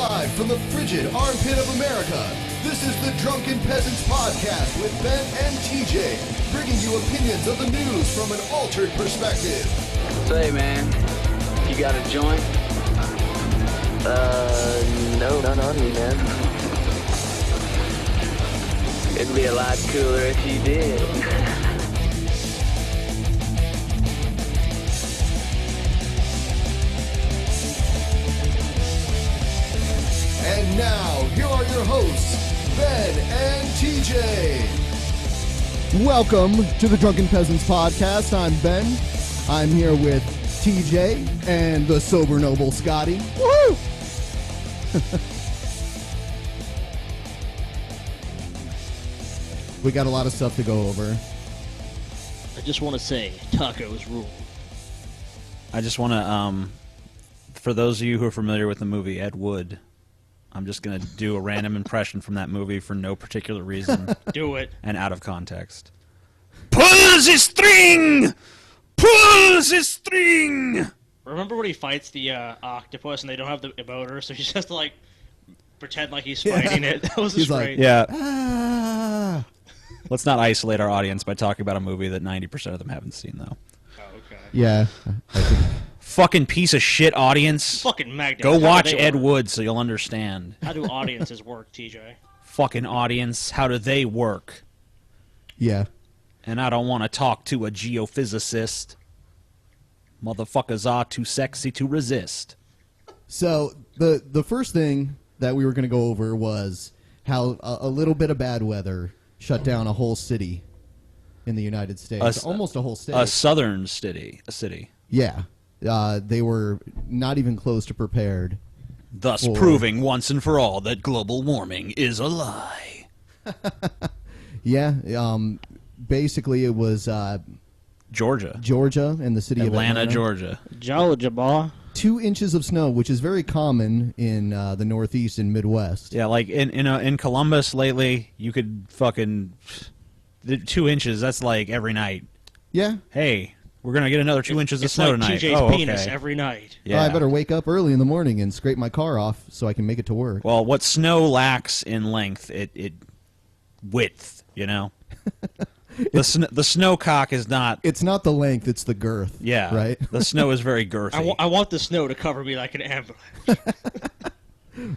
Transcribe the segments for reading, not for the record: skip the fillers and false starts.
Live from the frigid armpit of America, this is the Drunken Peasants Podcast with Ben and TJ, bringing you opinions of the news from an altered perspective. Say, man, you got a joint? No, none on me, man. It'd be a lot cooler if you did. And now, here are your hosts, Ben and TJ. Welcome to the Drunken Peasants Podcast. I'm Ben. I'm here with TJ and the sober noble Scotty. Woo! We got a lot of stuff to go over. I just want to say, tacos rule. I just want to, for those of you who are familiar with the movie Ed Wood, I'm just going to do a random impression from that movie for no particular reason. Do it. And out of context. Pull the string! Pull the string! Remember when he fights the octopus and they don't have the motor, so he just has to, like, pretend like he's fighting it? That was just great. Yeah. Ah. Let's not isolate our audience by talking about a movie that 90% of them haven't seen, though. Oh, okay. Yeah. I think. Fucking piece of shit audience. Fucking magnets. Go watch Ed Wood so you'll understand. How do audiences work, TJ? Fucking audience, how do they work? Yeah. And I don't want to talk to a geophysicist. Motherfuckers are too sexy to resist. So the first thing that we were going to go over was how a little bit of bad weather shut down a whole city in the United States. Almost a whole state. A southern city. A city. Yeah. They were not even close to prepared. Thus proving once and for all that global warming is a lie. Yeah. Basically, it was Georgia and the city of Atlanta, Georgia. Georgia, boy. 2 inches of snow, which is very common in the Northeast and Midwest. Yeah, like in Columbus lately, you could fucking 2 inches. That's like every night. Yeah. Hey, we're gonna get another 2 inches of it's snow like tonight. TJ's penis every night. Yeah. I better wake up early in the morning and scrape my car off so I can make it to work. Well, what snow lacks in length, it width. You know. The snow cock is not... It's not the length, it's the girth. Yeah. Right? The snow is very girthy. I want the snow to cover me like an ambulance.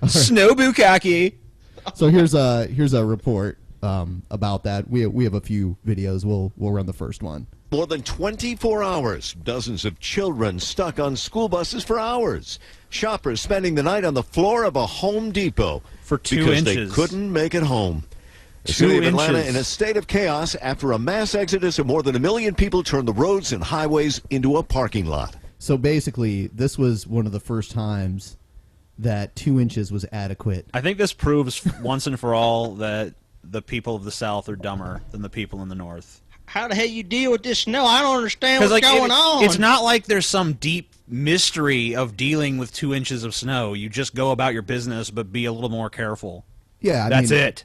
Snow bukkake. So here's a report about that. We have a few videos. We'll run the first one. More than 24 hours. Dozens of children stuck on school buses for hours. Shoppers spending the night on the floor of a Home Depot For 2 because inches. they couldn't make it home. The 2 city of Atlanta inches. in a state of chaos after a mass exodus of more than 1 million people turned the roads and highways into a parking lot. So basically, this was one of the first times that 2 inches was adequate. I think this proves once and for all that the people of the South are dumber than the people in the North. How the hell you deal with this snow? I don't understand what's going on. It's not like there's some deep mystery of dealing with 2 inches of snow. You just go about your business, but be a little more careful. Yeah, That's it.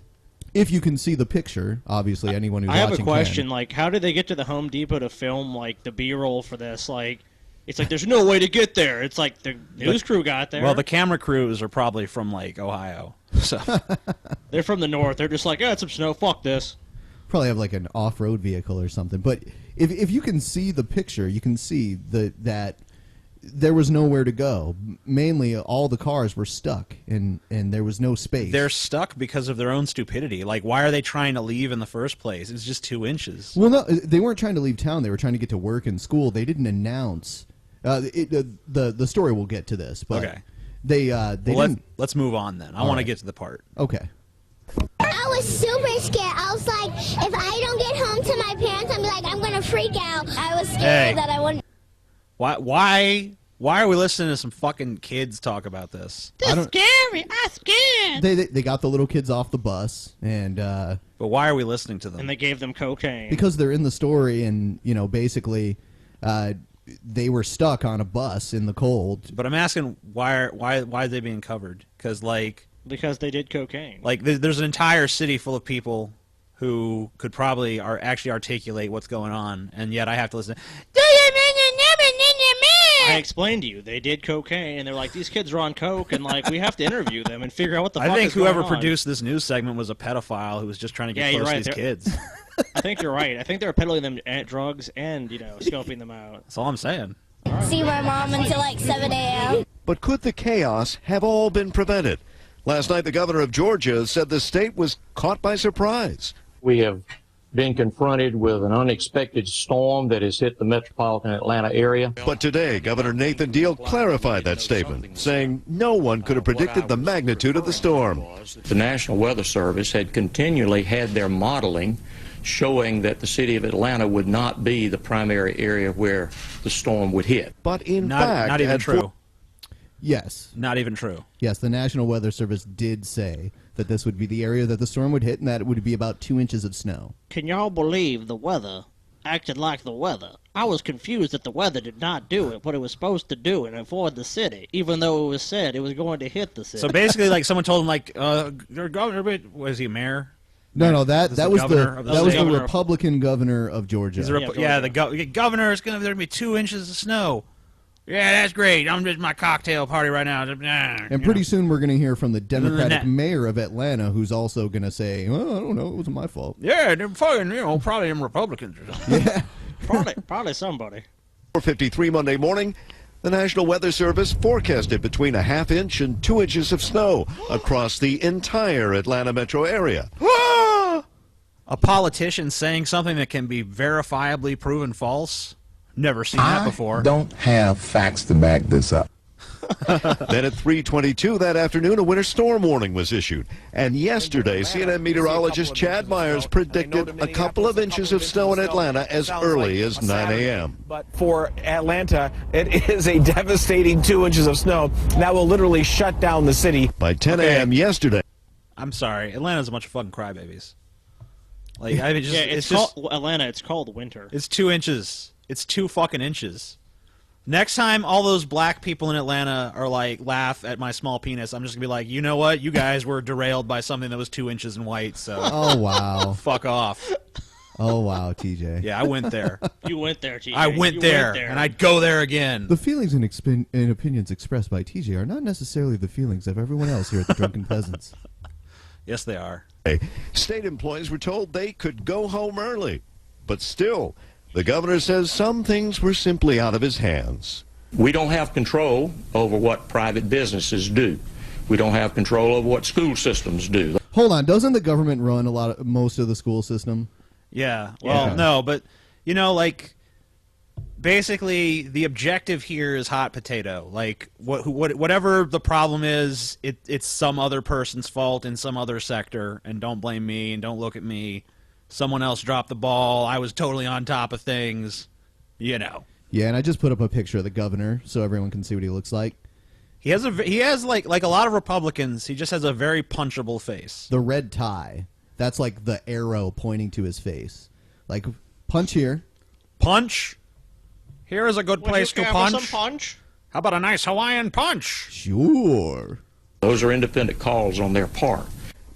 If you can see the picture, obviously anyone who's watching I have a question. can. Like, how did they get to the Home Depot to film like the B-roll for this? Like, it's like there's no way to get there. It's like the news crew got there. Well, the camera crews are probably from like Ohio, so they're from the north. They're just like, yeah, it's some snow. Fuck this. Probably have like an off-road vehicle or something. But if you can see the picture, you can see that there was nowhere to go. Mainly, all the cars were stuck, and there was no space. they're stuck because of their own stupidity. Like, why are they trying to leave in the first place? It's just 2 inches. Well, no, they weren't trying to leave town. They were trying to get to work and school. They didn't announce. The story will get to this, but Okay. they didn't. Let's move on then. I All want to right. get to the part. Okay. I was super scared. I was like, if I don't get home to my parents, I'm like, I'm going to freak out. I was scared that I wouldn't. Why are we listening to some fucking kids talk about this? This is scary. I'm scared. They got the little kids off the bus, and But why are we listening to them? And they gave them cocaine. because they're in the story, and basically, they were stuck on a bus in the cold. But I'm asking why are they being covered? Because they did cocaine. there's an entire city full of people who could probably actually articulate what's going on, and yet I have to listen. Do you mean you never knew I explained to you, they did cocaine, and they're like, these kids are on coke, and like, we have to interview them and figure out what the fuck I think is going whoever on. produced this news segment was a pedophile who was just trying to get Yeah, close you're right. to these kids. I think you're right. I think they were peddling them drugs and, scoping them out. That's all I'm saying. See my mom until like 7 a.m. But could the chaos have all been prevented? Last night, the governor of Georgia said the state was caught by surprise. We have been confronted with an unexpected storm that has hit the metropolitan Atlanta area. But today, Governor Nathan Deal clarified that statement, saying no one could have predicted the magnitude of the storm. The National Weather Service had continually had their modeling showing that the city of Atlanta would not be the primary area where the storm would hit. But in fact, not even true. Yes. Not even true. Yes, the National Weather Service did say that this would be the area that the storm would hit and that it would be about 2 inches of snow. Can y'all believe the weather acted like the weather? I was confused that the weather did not do what it was supposed to do and avoid the city, even though it was said it was going to hit the city. So basically, like, someone told him, like, your governor, was he a mayor? No, that was the state? Republican governor of Georgia. The governor is going to be 2 inches of snow. Yeah, that's great. I'm just my cocktail party right now. And pretty soon we're going to hear from the Democratic mayor of Atlanta, who's also going to say, well, I don't know, it wasn't my fault. Yeah, they're fucking, probably them Republicans or something. Yeah. probably somebody. 4:53 Monday morning, the National Weather Service forecasted between a ½ inch and 2 inches of snow across the entire Atlanta metro area. A politician saying something that can be verifiably proven false? Never seen that before. I don't have facts to back this up. Then at 3:22 that afternoon, a winter storm warning was issued. And yesterday, CNN meteorologist Chad Myers predicted a couple of inches of snow in Atlanta as early as 9 a.m. But for Atlanta, it is a devastating 2 inches of snow that will literally shut down the city. By 10 a.m. yesterday. I'm sorry. Atlanta's a bunch of fucking crybabies. Like, I mean, it's called Atlanta. It's called winter. It's 2 inches. It's 2 fucking inches. Next time all those black people in Atlanta are like, laugh at my small penis, I'm just gonna be like, you know what? You guys were derailed by something that was 2 inches in white, so. Oh, wow. Fuck off. Oh, wow, TJ. Yeah, I went there. You went there, TJ. I went there, and I'd go there again. The feelings and opinions expressed by TJ are not necessarily the feelings of everyone else here at the Drunken Peasants. Yes, they are. State employees were told they could go home early. But still, the governor says some things were simply out of his hands. We don't have control over what private businesses do. We don't have control over what school systems do. Hold on, doesn't the government run most of the school system? Yeah. Well, no, but like, basically the objective here is hot potato. Like, whatever the problem is, it's some other person's fault in some other sector, and don't blame me and don't look at me. Someone else dropped the ball. I was totally on top of things. Yeah, and I just put up a picture of the governor so everyone can see what he looks like. He has like a lot of Republicans. He just has a very punchable face. The red tie. That's like the arrow pointing to his face. Like, punch here. Punch. Here is a good place to punch. Some punch. How about a nice Hawaiian punch? Sure. Those are independent calls on their part.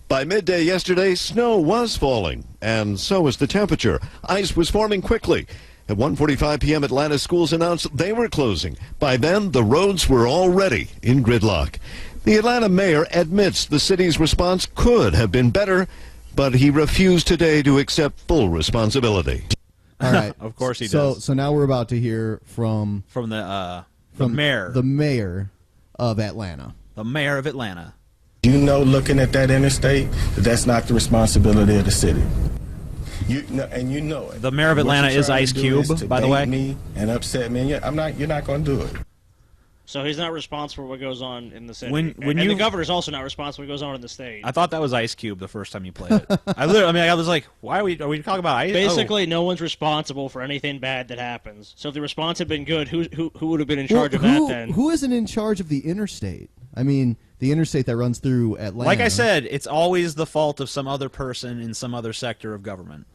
By midday yesterday, snow was falling, and so was the temperature. Ice was forming quickly. At 1:45 p.m., Atlanta schools announced they were closing. By then, the roads were already in gridlock. The Atlanta mayor admits the city's response could have been better, but he refused today to accept full responsibility. All right. Of course he does. So now we're about to hear from the mayor. The mayor of Atlanta. The mayor of Atlanta. You know, looking at that interstate, that's not the responsibility of the city. You know it. The mayor of Atlanta is Ice Cube, by the way. Me and upset me. You're not going to do it. So he's not responsible for what goes on in the city. And the governor's also not responsible for what goes on in the state. I thought that was Ice Cube the first time you played it. I was like, why are we talking about Ice? Basically, no one's responsible for anything bad that happens. So if the response had been good, who would have been in charge of that then? Who isn't in charge of the interstate? I mean, the interstate that runs through Atlanta. Like I said, it's always the fault of some other person in some other sector of government.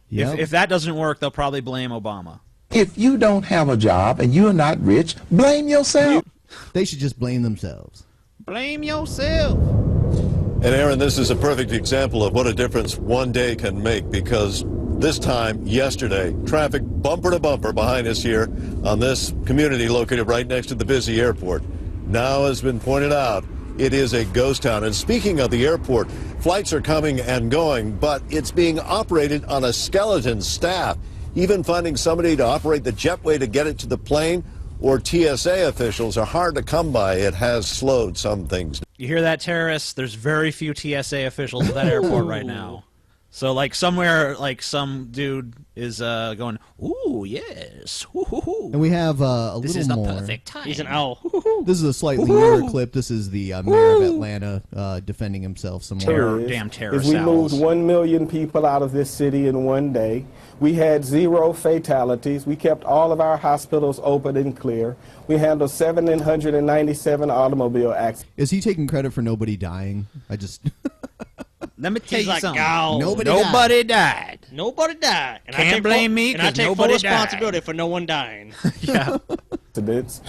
Yep. If that doesn't work, they'll probably blame Obama. If you don't have a job and you're not rich, blame yourself. They should just blame themselves. Blame yourself. And Aaron, this is a perfect example of what a difference one day can make, because This time yesterday, traffic bumper to bumper behind us here on this community located right next to the busy airport. Now, as been pointed out, it is a ghost town. And speaking of the airport, flights are coming and going, but it's being operated on a skeleton staff. Even finding somebody to operate the jetway to get it to the plane or TSA officials are hard to come by. It has slowed some things. You hear that, terrorists? There's very few TSA officials at that airport right now. So, like, somewhere, like, some dude is going, ooh, yes. Ooh. And we have a this little more. This is the perfect time. He's an owl. This is a slightly newer clip. This is the mayor of Atlanta defending himself some more. Damn terrorist If we owls. moved 1 million people out of this city in one day, we had 0 fatalities. We kept all of our hospitals open and clear. We handled 797 automobile accidents. Is he taking credit for nobody dying? I just... Let me tell He's you like, something. "Ow, Nobody died. Nobody died. And Can't blame me And I 'cause take full nobody responsibility for no one dying. Yeah.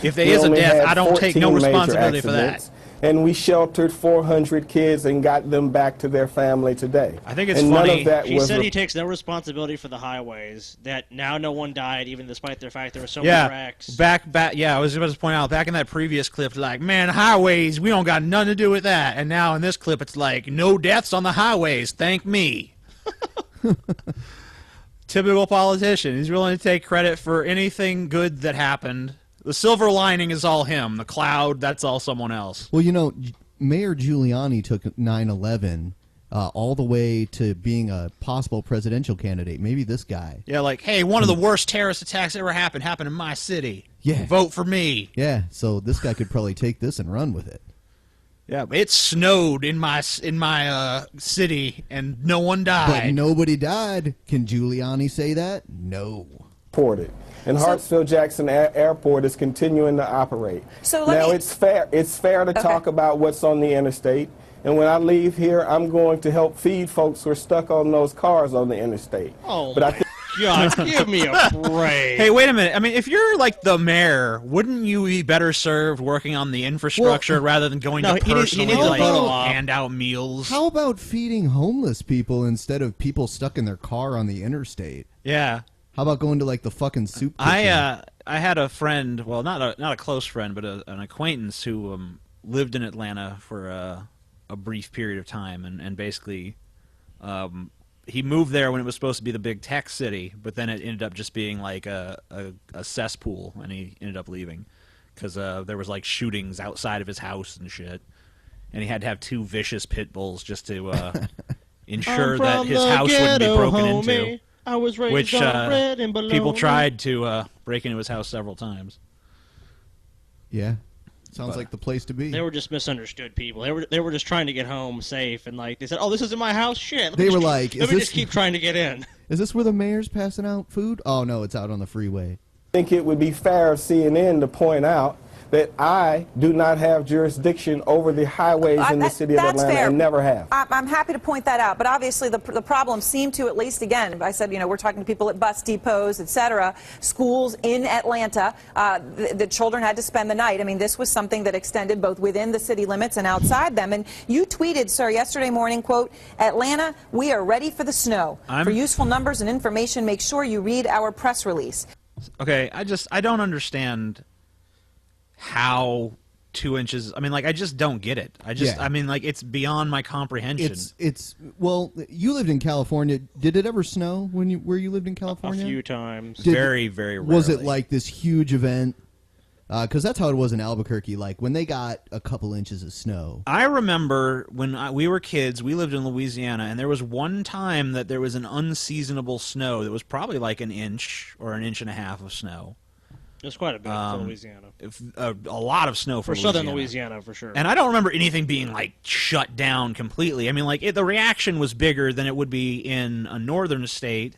If there We is a only death, had I don't take no 14 major responsibility for that. accidents, And we sheltered 400 kids and got them back to their family today. I think it's and funny. None of that He was said he takes no responsibility for the highways, that now no one died, even despite the fact there were so many Yeah, wrecks. back. Yeah, I was about to point out, back in that previous clip, like, man, highways, we don't got nothing to do with that. And now in this clip, it's like, no deaths on the highways, thank me. Typical politician. He's willing to take credit for anything good that happened. The silver lining is all him. The cloud, that's all someone else. Well, you know, Mayor Giuliani took 9/11 all the way to being a possible presidential candidate. Maybe this guy. Yeah, like, hey, one of the worst terrorist attacks ever happened in my city. Yeah. Vote for me. Yeah, so this guy could probably take this and run with it. Yeah, it snowed in my city and no one died. But nobody died. Can Giuliani say that? No. reported. And Hartsfield-Jackson Airport is continuing to operate. So now it's fair to talk about what's on the interstate. And when I leave here, I'm going to help feed folks who are stuck on those cars on the interstate. Oh, but God, give me a break. Hey, wait a minute. I mean, if you're like the mayor, wouldn't you be better served working on the infrastructure rather than going to personally hand out meals? How about feeding homeless people instead of people stuck in their car on the interstate? Yeah. How about going to like the fucking soup kitchen? I had a friend, well, not a close friend, but an acquaintance who lived in Atlanta for a brief period of time, and basically he moved there when it was supposed to be the big tech city, but then it ended up just being like a cesspool, and he ended up leaving because there was like shootings outside of his house and shit, and he had to have 2 vicious pit bulls just to ensure that his house wouldn't be broken into. I was raised which on red and bologna. people tried to break into his house several times. Yeah. Sounds like the place to be. They were just misunderstood people. They were just trying to get home safe, and like they said, "Oh, this isn't my house." Shit. They were like, "Let me just keep trying to get in." Is this where the mayor's passing out food? Oh no, it's out on the freeway. I think it would be fair of CNN to point out that I do not have jurisdiction over the highways in the city of Atlanta and never have. I'm happy to point that out, but obviously the problem seemed to, at least again, I said, you know, we're talking to people at bus depots, etc., schools in Atlanta. The children had to spend the night. I mean, this was something that extended both within the city limits and outside them. And you tweeted, sir, yesterday morning, quote, "Atlanta, we are ready for the snow. For useful numbers and information, make sure you read our press release." Okay, I don't understand how 2 inches, I mean, like, I just don't get it. I mean, like, it's beyond my comprehension. Well, you lived in California. Did it ever snow where you lived in California? A few times. Very, very rarely. Was it like this huge event? Because that's how it was in Albuquerque, like when they got a couple inches of snow. I remember when we were kids, we lived in Louisiana, and there was one time that there was an unseasonable snow that was probably like an inch or an inch and a half of snow. It was quite a bit for Louisiana. A lot of snow for southern Louisiana, for sure. And I don't remember anything being, like, shut down completely. I mean, like, the reaction was bigger than it would be in a northern state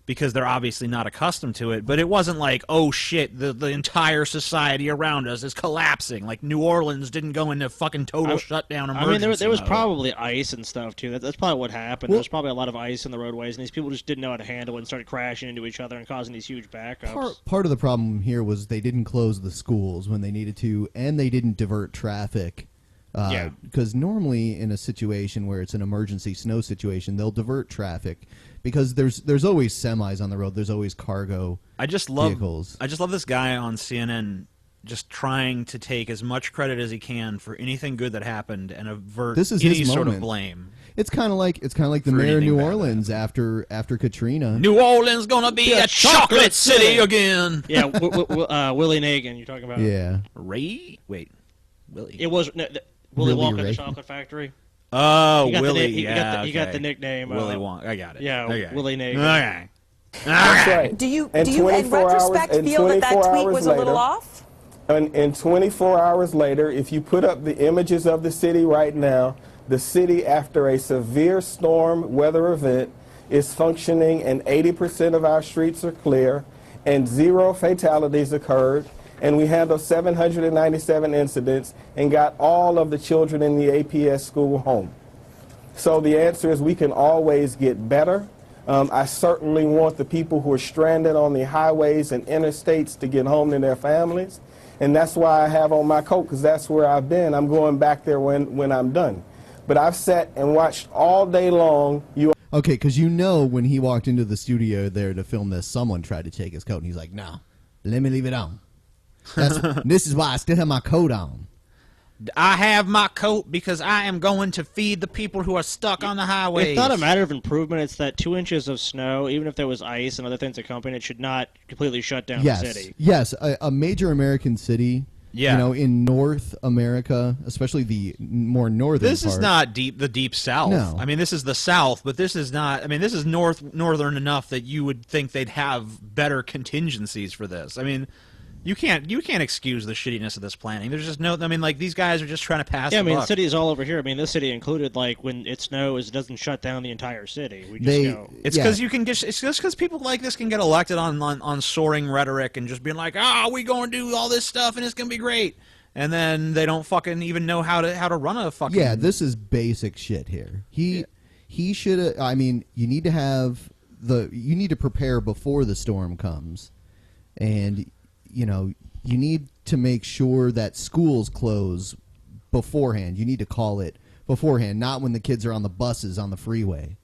because they're obviously not accustomed to it. But it wasn't like, oh, shit, the entire society around us is collapsing. Like, New Orleans didn't go into fucking total shutdown emergency I mean, there was mode. probably ice and stuff, too. That's probably what happened. There was probably a lot of ice in the roadways, and these people just didn't know how to handle it and started crashing into each other and causing these huge backups. Part of the problem here was they didn't close the schools when they needed to, and they didn't divert traffic Because normally in a situation where it's an emergency snow situation, they'll divert traffic because there's always semis on the road. There's always cargo vehicles. I just love this guy on CNN just trying to take as much credit as he can for anything good that happened and avert any sort of blame. It's kind of like the mayor of New Orleans after Katrina. New Orleans gonna be a chocolate city again. Yeah, Willie Nagan. You're talking about? Yeah. Willie. It was Willy Wonka, the Chocolate Factory. Oh, Willie. He got the nickname. Willy Wonka. I got it. Yeah, okay. Willie Nagan. Okay. That's right. Do you in retrospect feel that tweet was a little off? And 24 hours later, if you put up the images of the city right now, the city, after a severe storm weather event, is functioning and 80% of our streets are clear and 0 fatalities occurred. And we handled 797 incidents and got all of the children in the APS school home. So the answer is we can always get better. I certainly want the people who are stranded on the highways and interstates to get home to their families. And that's why I have on my coat, because that's where I've been. I'm going back there when I'm done. But I've sat and watched all day long. Okay, because when he walked into the studio there to film this, someone tried to take his coat, and he's like, no, let me leave it on. This is why I still have my coat on. I have my coat because I am going to feed the people who are stuck on the highways. It's not a matter of improvement. It's that 2 inches of snow, even if there was ice and other things accompanying it, should not completely shut down the city. Yes, a major American city. Yeah. In North America, especially the more northern This is not the deep South. No. I mean, this is the South, but this is not. I mean, this is northern enough that you would think they'd have better contingencies for this. I mean, you can't excuse the shittiness of this planning. There's just no. I mean, like, these guys are just trying to pass. Yeah, the buck. the city is all over here. I mean, this city included. Like, when it snows, it doesn't shut down the entire city. We just go. It's because you can it's just because people like this can get elected on soaring rhetoric and just being like, we going to do all this stuff and it's gonna be great, and then they don't fucking even know how to run a fucking. Yeah, this is basic shit here. He should. I mean, you need to prepare before the storm comes, and you need to make sure that schools close beforehand. You need to call it beforehand, not when the kids are on the buses on the freeway.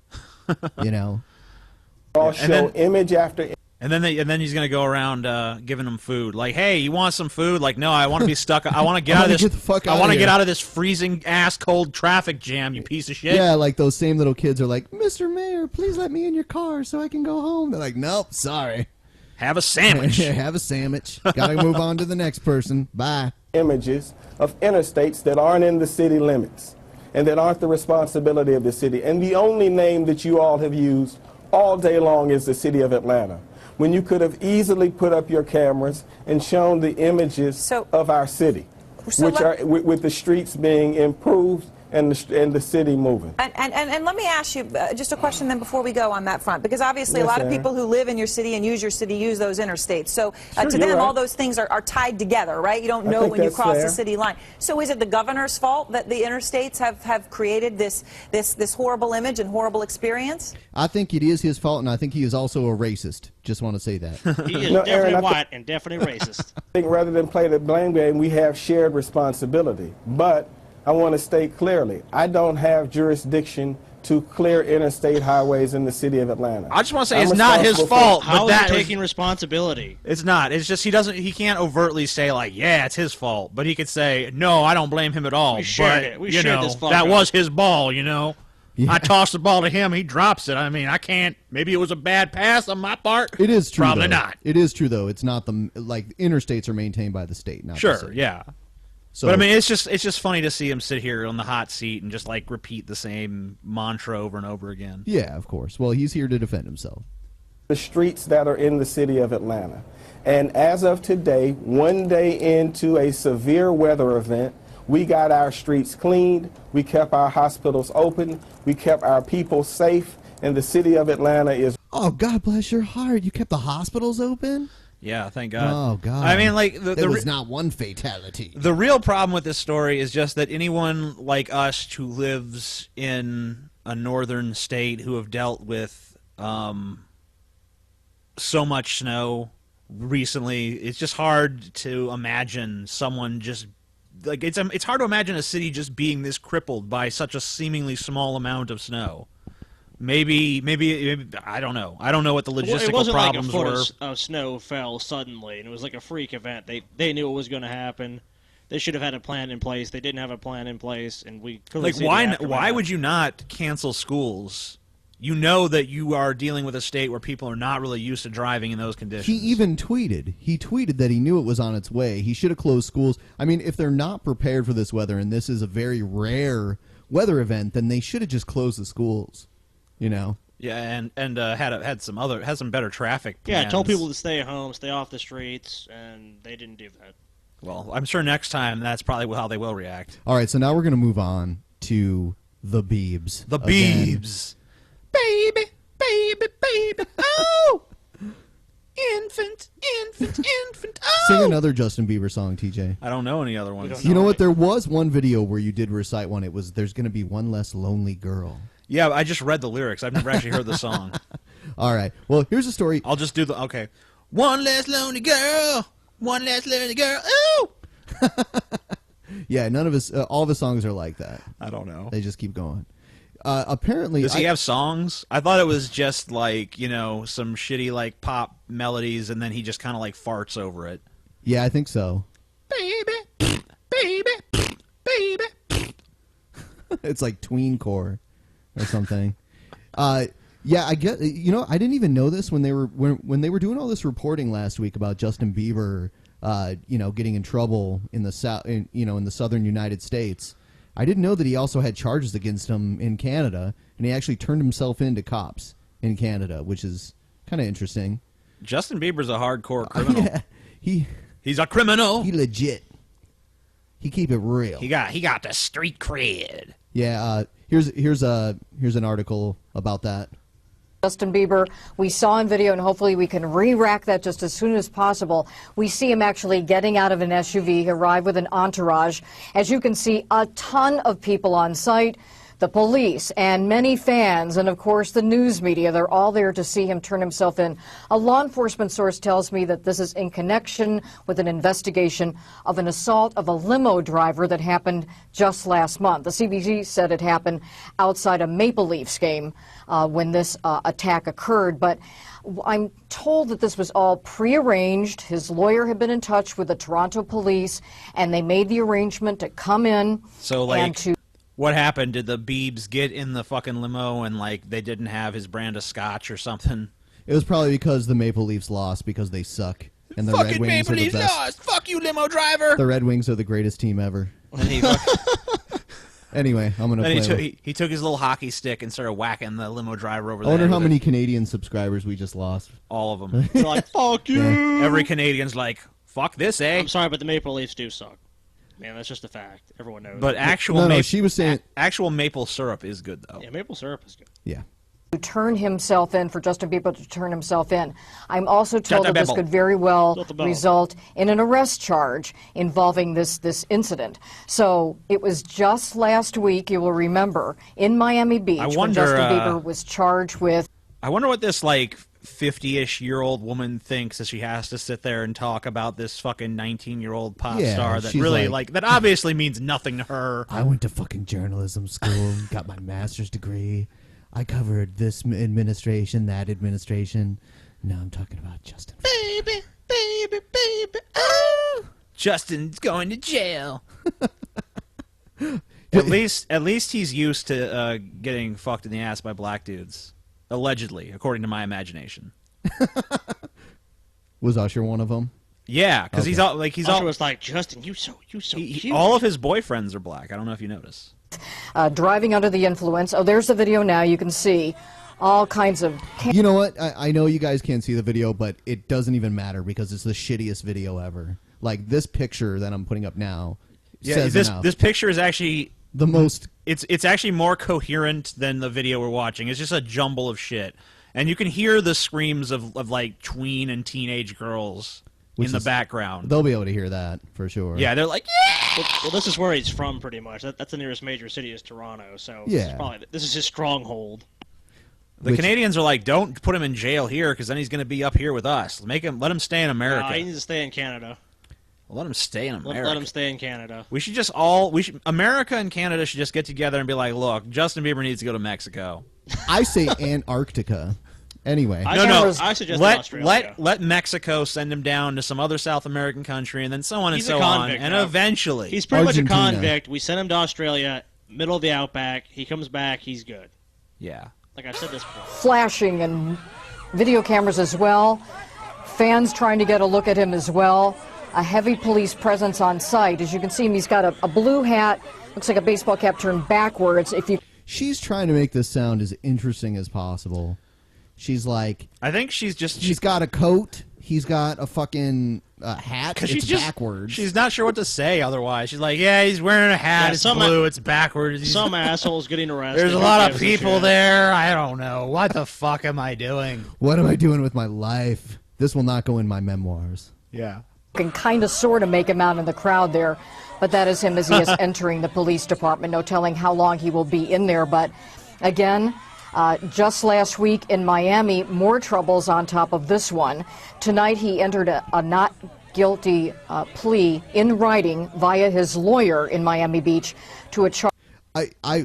I'll show image after image. And then he's gonna go around giving them food. Like, hey, you want some food? Like, no, I want to be stuck. I want to get out of this. I want to get out of this freezing ass cold traffic jam. You piece of shit. Yeah, like those same little kids are like, Mr. Mayor, please let me in your car so I can go home. They're like, nope, sorry. Have a sandwich. Have a sandwich. Gotta move on to the next person. Bye. Images of interstates that aren't in the city limits and that aren't the responsibility of the city. And the only name that you all have used all day long is the city of Atlanta, when you could have easily put up your cameras and shown the images of our city, which are with the streets being improved and the city moving. And let me ask you just a question then before we go on that front, because obviously a lot of people who live in your city and use your city use those interstates. So to them, all those things are tied together, right? You don't know when you cross the city line. So is it the governor's fault that the interstates have created this horrible image and horrible experience? I think it is his fault, and I think he is also a racist. Just want to say that. He is definitely white and definitely racist. I think rather than play the blame game, we have shared responsibility. But I want to state clearly, I don't have jurisdiction to clear interstate highways in the city of Atlanta. I just want to say it's not his fault. How is he taking responsibility? It's not. It's just he can't overtly say like, yeah, it's his fault, but he could say, no, I don't blame him at all. We shared it. We shared this that was his ball. Yeah. I tossed the ball to him. He drops it. I mean, I can't. Maybe it was a bad pass on my part. It is true. Probably though. not. It is true though. It's not interstates are maintained by the state, not the city. Yeah. So, but I mean, it's just funny to see him sit here on the hot seat and just like repeat the same mantra over and over again. Yeah, of course. Well, he's here to defend himself. The streets that are in the city of Atlanta. And as of today, one day into a severe weather event, we got our streets cleaned, we kept our hospitals open, we kept our people safe, and the city of Atlanta is... Oh, God bless your heart. You kept the hospitals open? Yeah, thank God. Oh, God. I mean, like... There was not one fatality. The real problem with this story is just that anyone like us who lives in a northern state who have dealt with so much snow recently, it's just hard to imagine someone just like it's hard to imagine a city just being this crippled by such a seemingly small amount of snow. Maybe I don't know. I don't know what the logistical problems were. It wasn't like a foot of snow fell suddenly, and it was like a freak event. They knew it was going to happen. They should have had a plan in place. They didn't have a plan in place, and we clearly see why would you not cancel schools? You know that you are dealing with a state where people are not really used to driving in those conditions. He even tweeted. He tweeted that he knew it was on its way. He should have closed schools. I mean, if they're not prepared for this weather, and this is a very rare weather event, then they should have just closed the schools. You know. Yeah, and had some better traffic plans. Yeah, told people to stay home, stay off the streets, and they didn't do that. Well, I'm sure next time that's probably how they will react. All right, so now we're going to move on to the Biebs. The Biebs. Baby, baby, baby, oh! Infant, oh! Sing another Justin Bieber song, TJ. I don't know any other ones. You know what? There was one video where you did recite one. It was, "There's going to be one less lonely girl." Yeah, I just read the lyrics. I've never actually heard the song. All right. Well, here's a story. I'll just do the... Okay. One less lonely girl. One less lonely girl. Ooh! Yeah, none of his... all of his songs are like that. I don't know. They just keep going. Apparently... Does he have songs? I thought it was just like, you know, some shitty like pop melodies and then he just kind of like farts over it. Yeah, I think so. Baby, baby, baby. It's like tweencore or something. Yeah, I get. You know, I didn't even know this when they were doing all this reporting last week about Justin Bieber, you know, getting in trouble in the in the southern United States. I didn't know that he also had charges against him in Canada, and he actually turned himself in to cops in Canada, which is kind of interesting. Justin Bieber's a hardcore criminal. Yeah, he's a criminal. He legit. He keep it real. He got the street cred. Yeah. Here's an article about that. Justin Bieber, we saw in video, and hopefully we can re-rack that just as soon as possible. We see him actually getting out of an SUV. He arrived with an entourage. As you can see, a ton of people on site, the police, and many fans, and of course the news media. They're all there to see him turn himself in. A law enforcement source tells me that this is in connection with an investigation of an assault of a limo driver that happened just last month. The CBC said it happened outside a Maple Leafs game when this attack occurred, but I'm told that this was all prearranged. His lawyer had been in touch with the Toronto police, and they made the arrangement to come in. So, like, and to what happened? Did the Biebs get in the fucking limo and, like, they didn't have his brand of scotch or something? It was probably because the Maple Leafs lost because they suck. And the fucking Red Wings Maple are the Leafs best. lost! Fuck you, limo driver! The Red Wings are the greatest team ever. Anyway, I'm going to play. He took his little hockey stick and started whacking the limo driver over I the wonder head how with many it. Canadian subscribers we just lost. All of them. They're like, fuck you! Yeah. Every Canadian's like, fuck this, eh? I'm sorry, but the Maple Leafs do suck. Man, that's just a fact. Everyone knows. But actual she was saying actual maple syrup is good, though. Yeah, maple syrup is good. Yeah. To turn himself in, for Justin Bieber to turn himself in. I'm also told that this could very well result in an arrest charge involving this incident. So it was just last week, you will remember, in Miami Beach when Justin Bieber was charged with... I wonder what this, like, 50-ish-year-old woman thinks as she has to sit there and talk about this fucking 19-year-old pop star that really, like, that obviously means nothing to her. I went to fucking journalism school, got my master's degree. I covered this administration, that administration. Now I'm talking about Justin. Baby, baby, baby, oh! Justin's going to jail. At least he's used to getting fucked in the ass by black dudes. Allegedly, according to my imagination. Was Usher one of them? Yeah, because Okay. he's all like Usher was like, Justin, you so cute. all of his boyfriends are black. I don't know if you notice. driving under the influence. Oh, there's the video now. You can see all kinds of... You know what? I know you guys can't see the video, but it doesn't even matter because it's the shittiest video ever. Like, this picture that I'm putting up now says enough. This picture is actually... the most... It's actually more coherent than the video we're watching. It's just a jumble of shit. And you can hear the screams of like, tween and teenage girls in the background. They'll be able to hear that, for sure. Yeah, they're like, yeah! Well, this is where he's from, pretty much. That's the nearest major city is Toronto, so Yeah. this is his stronghold. The Canadians are like, don't put him in jail here, because then he's going to be up here with us. Let him stay in America. He needs to stay in Canada. Let him stay in America. Let him stay in Canada. We should America and Canada should just get together and be like, look, Justin Bieber needs to go to Mexico. I say Antarctica. Anyway. I suggest Australia. Let Mexico send him down to some other South American country, and then so on He's and a so on. convict And now. eventually. He's pretty Argentina. much a convict. We send him to Australia, middle of the outback. He comes back, he's good. Yeah. Like I've said this before. Flashing and video cameras as well. Fans trying to get a look at him as well. A heavy police presence on site. As you can see him, he's got a blue hat. Looks like a baseball cap turned backwards. She's trying to make this sound as interesting as possible. She's like... I think she's got a coat. He's got a fucking hat. Because It's she's backwards. She's not sure what to say otherwise. She's like, yeah, he's wearing a hat. It's blue. It's backwards. Some asshole's getting arrested. There's a lot of people there. I don't know. What the fuck am I doing? What am I doing with my life? This will not go in my memoirs. Yeah. Can kind of sort of make him out in the crowd there, but that is him as he is entering the police department. No telling how long he will be in there, but again, just last week in Miami, more troubles on top of this one. Tonight he entered a not guilty plea in writing via his lawyer in Miami Beach to a charge. I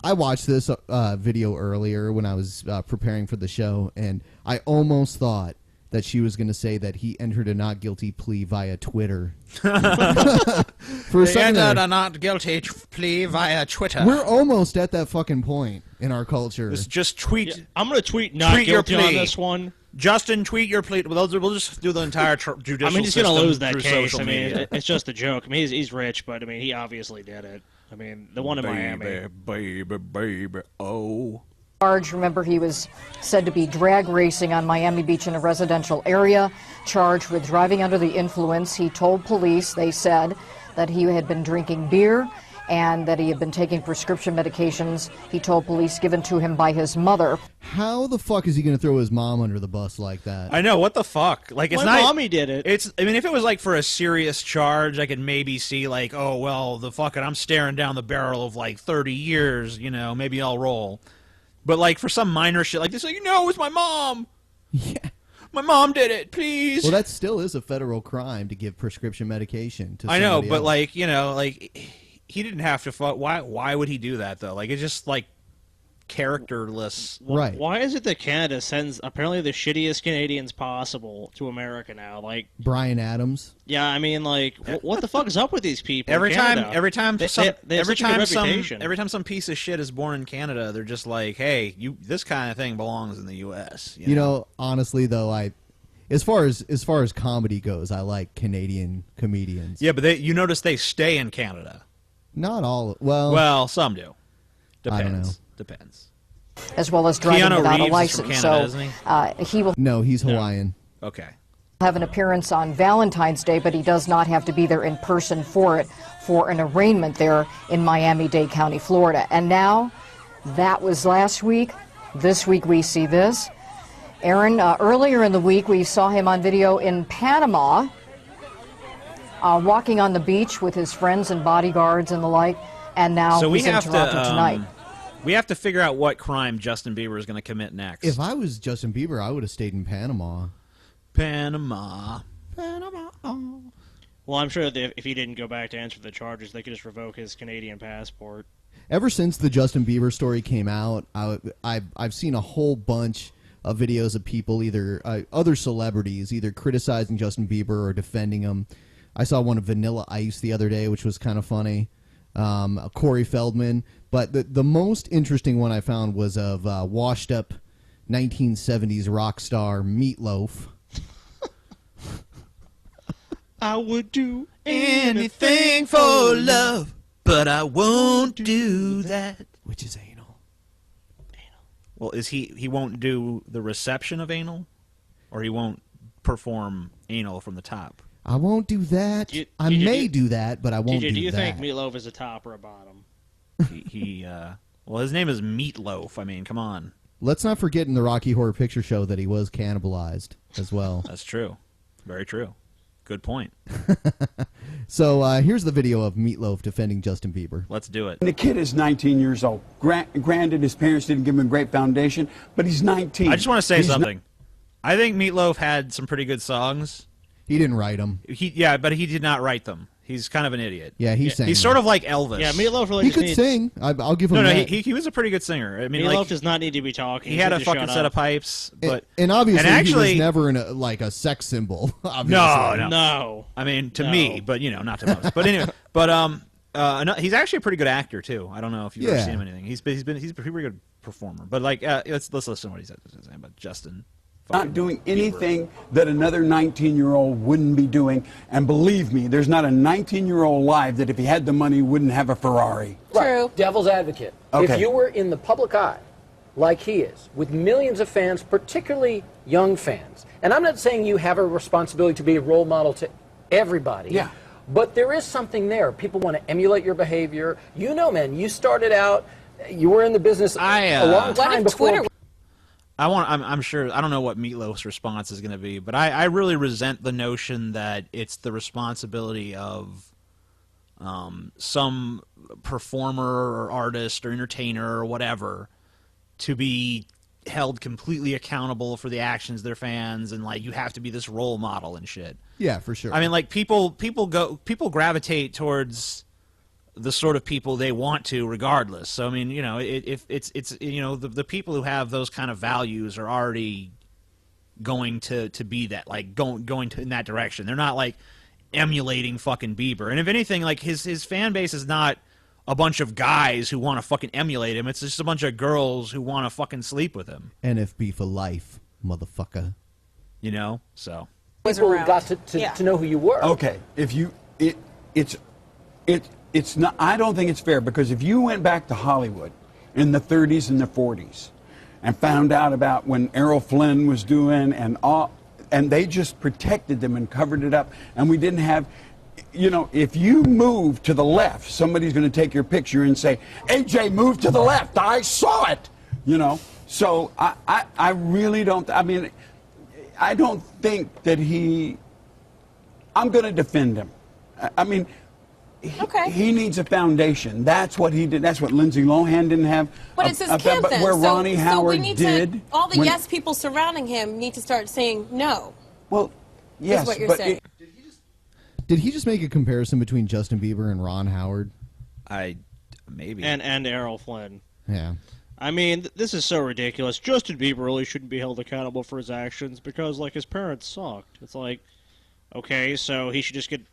watched this video earlier when I was preparing for the show, and I almost thought that she was going to say that he entered a not guilty plea via Twitter. For a second entered there, a not guilty plea via Twitter. we're almost at that fucking point in our culture. Just tweet. Yeah, I'm going to tweet not Tweet your guilty on plea. this one. Justin, tweet your plea. We'll just do the entire judicial I mean, he's going to system lose that through case. social I mean, media. it's just a joke. I mean, he's rich, but I mean, he obviously did it. I mean, the one in Miami. Baby, oh. Charge. Remember, he was said to be drag racing on Miami Beach in a residential area, charged with driving under the influence. He told police, they said, that he had been drinking beer and that he had been taking prescription medications, he told police, given to him by his mother. How the fuck is he going to throw his mom under the bus like that? I know, what the fuck? Like, it's My not. mommy did it. I mean, if it was like for a serious charge, I could maybe see like, oh well, I'm staring down the barrel of like 30 years. You know, maybe I'll roll. But like for some minor shit like this, like, it was my mom. Yeah. My mom did it, please. Well, that still is a federal crime to give prescription medication to I know, somebody but else. like, like he didn't have to. Why would he do that though? Like, it's just like characterless. Right. Why is it that Canada sends apparently the shittiest Canadians possible to America now? Like Brian Adams. Yeah, I mean, like, what the fuck is up with these people? Every in time Canada? every reputation. time some piece of shit is born in Canada, they're just like, hey, this kind of thing belongs in the U.S. You know, honestly though, as far as comedy goes, I like Canadian comedians. Yeah, but you notice they stay in Canada. Not all. Well, some do. Depends. I don't know. Depends. As well as driving Keanu without a Reeves is license. from Canada, isn't he will No, he's Hawaiian. Okay. have an appearance on Valentine's Day, but he does not have to be there in person for it, for an arraignment there in Miami-Dade County, Florida. And now, that was last week. This week we see this. Aaron, earlier in the week we saw him on video in Panama, walking on the beach with his friends and bodyguards and the like, and now So we he's in have Toronto to tonight. we have to figure out what crime Justin Bieber is going to commit next. If I was Justin Bieber, I would have stayed in Panama. Panama. Well, I'm sure that if he didn't go back to answer the charges, they could just revoke his Canadian passport. Ever since the Justin Bieber story came out, I've seen a whole bunch of videos of people, either other celebrities, either criticizing Justin Bieber or defending him. I saw one of Vanilla Ice the other day, which was kind of funny. Corey Feldman. But the most interesting one I found was of washed-up 1970s rock star Meatloaf. I would do anything for love, but I won't do that. Which is anal. Well, he won't do the reception of anal, or he won't perform anal from the top. I won't do that. I may do that, but I won't TJ, do do you that. think Meatloaf is a top or a bottom? Well, his name is Meatloaf. I mean, come on. Let's not forget in the Rocky Horror Picture Show that he was cannibalized as well. That's true. Very true. Good point. So here's the video of Meatloaf defending Justin Bieber. Let's do it. The kid is 19 years old. Granted, his parents didn't give him a great foundation, but he's 19. I just want to say He's something. I think Meatloaf had some pretty good songs. He didn't write them. Yeah, but he did not write them. He's kind of an idiot. Yeah, he sang. He's sort of like Elvis. Yeah, Meatloaf really He just could needs... sing. I'll give him No, that. he was a pretty good singer. I mean, Meatloaf like, does not need to be talking. he had a needs to fucking shut set up. of pipes, but and obviously actually, he was never in a sex symbol. Obviously. No. I mean, to me, but not to most. But anyway, he's actually a pretty good actor too. I don't know if you've ever seen him in anything. He's a pretty good performer. But like, let's listen to what he said about Justin. Not doing anything that another 19-year-old wouldn't be doing. And believe me, there's not a 19-year-old alive that if he had the money wouldn't have a Ferrari. True. Devil's advocate. Okay. If you were in the public eye, like he is, with millions of fans, particularly young fans, and I'm not saying you have a responsibility to be a role model to everybody. Yeah. But there is something there. People want to emulate your behavior. You know, man, you started out, you were in the business a long time before. I'm sure, I don't know what Meatloaf's response is going to be, but I really resent the notion that it's the responsibility of some performer or artist or entertainer or whatever to be held completely accountable for the actions of their fans, and like you have to be this role model and shit. Yeah, for sure. I mean, like people gravitate towards the sort of people they want to, regardless. So I mean, you know, if it's you know, the people who have those kind of values are already going to be that, like going in that direction. They're not like emulating fucking Bieber. And if anything, like his fan base is not a bunch of guys who want to fucking emulate him. It's just a bunch of girls who want to fucking sleep with him. NFB for life, motherfucker. You know, so People got to know who you were. Okay, if you it's not. I don't think it's fair, because if you went back to Hollywood in the 30s and the 40s and found out about when Errol Flynn was doing and they just protected them and covered it up, and we didn't have. You know, if you move to the left, somebody's going to take your picture and say, AJ, move to the left. I saw it. You know, so I really don't. I mean, I don't think that I'm going to defend him. I mean, he needs a foundation. That's what he did. That's what Lindsay Lohan didn't have. But it's his camp but then. where Ronnie Howard we need did. All the yes people surrounding him need to start saying no. Well, yes, is what you're saying. Did he just make a comparison between Justin Bieber and Ron Howard? Maybe. And Errol Flynn. Yeah. I mean, this is so ridiculous. Justin Bieber really shouldn't be held accountable for his actions because, like, his parents sucked. It's like, okay, so he should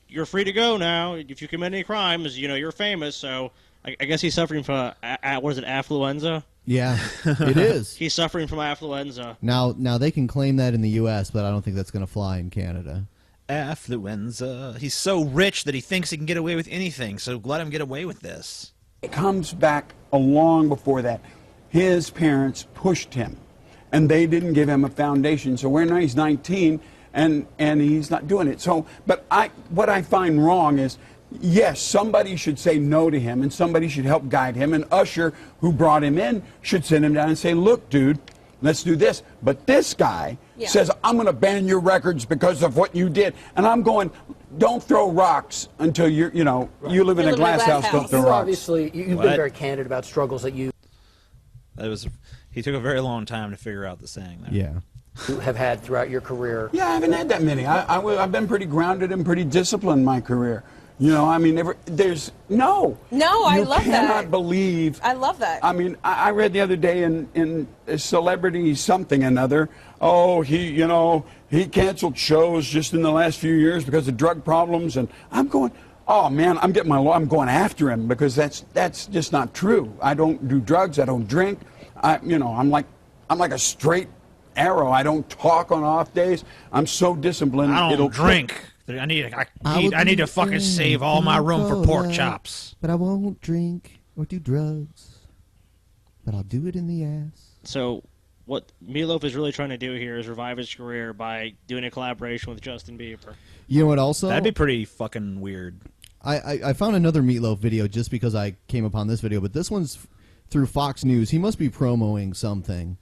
you're free to go now. If you commit any crimes, you know, you're famous, so I guess he's suffering from, what is it, affluenza? Yeah, it is. He's suffering from affluenza. Now they can claim that in the U.S., but I don't think that's going to fly in Canada. Affluenza. He's so rich that he thinks he can get away with anything, so let him get away with this. It comes back long before that. His parents pushed him, and they didn't give him a foundation. So now he's 19, and he's not doing it. So, but what I find wrong is, yes, somebody should say no to him, and somebody should help guide him. And Usher, who brought him in, should sit him down and say, look, dude, let's do this. But this guy says, I'm going to ban your records because of what you did. And I'm going, don't throw rocks until you live in a glass house. Don't throw rocks. Obviously, you've been very candid about struggles that you He took a very long time to figure out the saying there. Yeah. have had throughout your career. Yeah, I haven't had that many. I've been pretty grounded and pretty disciplined in my career. You know, I mean, there's no. No, I love that. You cannot believe. I love that. I mean, I read the other day in Celebrity something another. Oh, he canceled shows just in the last few years because of drug problems, and I'm going. Oh man, I'm I'm going after him because that's just not true. I don't do drugs. I don't drink. I'm like a straight arrow. I don't talk on off days. I'm so disciplined. I don't drink. I need to fucking save all my room for pork chops. But I won't drink or do drugs. But I'll do it in the ass. So what Meatloaf is really trying to do here is revive his career by doing a collaboration with Justin Bieber. You know what also? That'd be pretty fucking weird. I found another Meatloaf video just because I came upon this video, but this one's through Fox News. He must be promoting something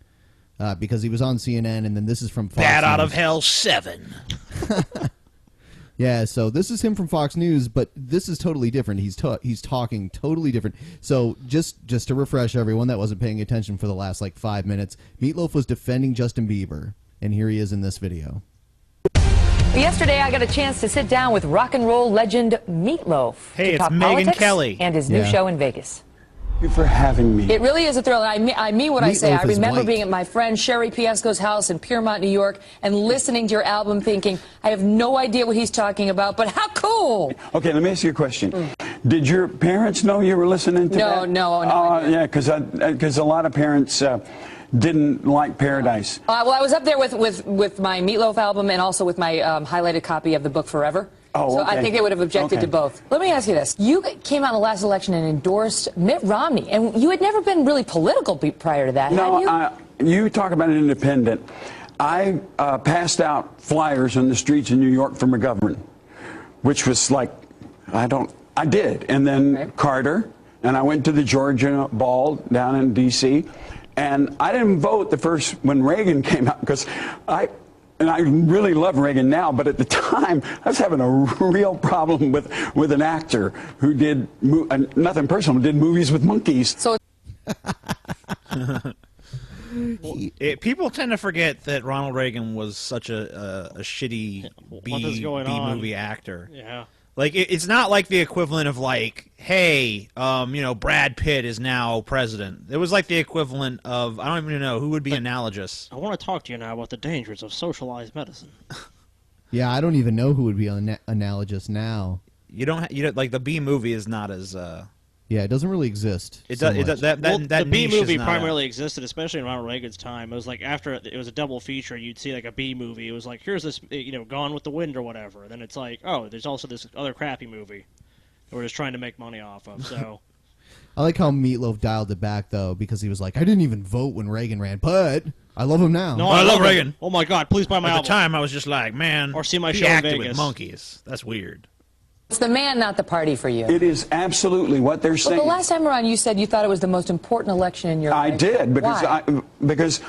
because he was on CNN, and then this is from Fox Bat News. Out of Hell 7. Yeah, so this is him from Fox News, but this is totally different. He's talking totally different. So just to refresh everyone that wasn't paying attention for the last 5 minutes, Meatloaf was defending Justin Bieber, and here he is in this video. Yesterday, I got a chance to sit down with rock and roll legend Meatloaf Hey, to it's talk Megyn politics Kelly. and his new show in Vegas. Thank you for having me. It really is a thrill. I mean what I say. I Meatloaf is remember white. being at my friend Sherry Piesco's house in Piermont, New York, and listening to your album thinking, I have no idea what he's talking about, but how cool! Okay, let me ask you a question. Did your parents know you were listening to that? No. Yeah, because a lot of parents didn't like Paradise. Well, I was up there with my Meatloaf album and also with my highlighted copy of the book Forever. Oh, So okay. I think they would have objected to both. Let me ask you this. You came out in the last election and endorsed Mitt Romney, and you had never been really political prior to that, No, had you? you talk about an independent. I passed out flyers on the streets in New York for McGovern, which was like, I did. And then Carter, and I went to the Georgia ball down in D.C., and I didn't vote when Reagan came out, because I really love Reagan now, but at the time, I was having a real problem with an actor who did, nothing personal, did movies with monkeys. So people tend to forget that Ronald Reagan was such a shitty B movie actor. Yeah. Like, it's not like the equivalent of, like, hey, Brad Pitt is now president. It was like the equivalent of, I don't even know, who would be analogous. I want to talk to you now about the dangers of socialized medicine. Yeah, I don't even know who would be analogous now. You don't like, the B movie is not as, Yeah, it doesn't really exist. It so does. much. The B niche is movie not primarily existed, especially in Ronald Reagan's time. It was like after it was a double feature, you'd see like a B movie. It was like, here's this, Gone with the Wind or whatever. Then it's like, oh, there's also this other crappy movie that we're just trying to make money off of. So I like how Meatloaf dialed it back though, because he was like, I didn't even vote when Reagan ran, but I love him now. no, I love Reagan. Him. Oh my God, please buy my At album. the time, I was just like, man, Or see my he show in acted Vegas. with monkeys. That's weird. it's the man, not the party for you. It is absolutely what they're But saying. the last time around, you said you thought it was the most important election in your life. I did, because Why? because